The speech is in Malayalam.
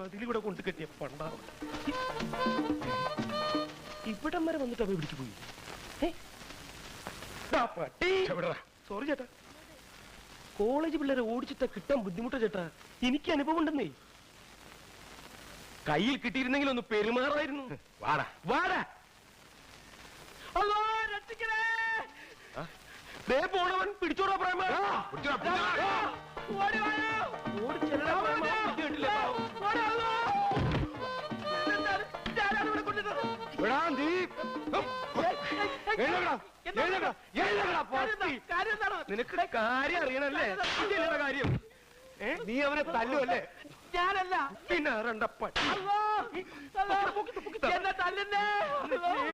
അതിലൂടെ കൊണ്ട് കെട്ടിയ പണ്ടാണ് ഇവിടം വരെ വന്നിട്ട് അവ പിടിച്ചു പോയി. സോറി ചേട്ടാ, കോളേജ് പിള്ളേരെ ഓടിച്ചിട്ടാ കിട്ടാൻ ബുദ്ധിമുട്ടാ ചേട്ടാ. എനിക്ക് അനുഭവം ഉണ്ടെന്നേ. കയ്യിൽ കിട്ടിയിരുന്നെങ്കിൽ ഒന്ന് പെരുമാറായിരുന്നു. വാടാ വാടാ. പോണവൻ പിടിച്ചോടാ പ്രേമ. നിനക്ക് കാര്യം അറിയണല്ലേ? കാര്യം നീ അവനെ തല്ലുവല്ലേ? ഞാനല്ല, പിന്നെ രണ്ടപ്പ തല്ലുന്നേ.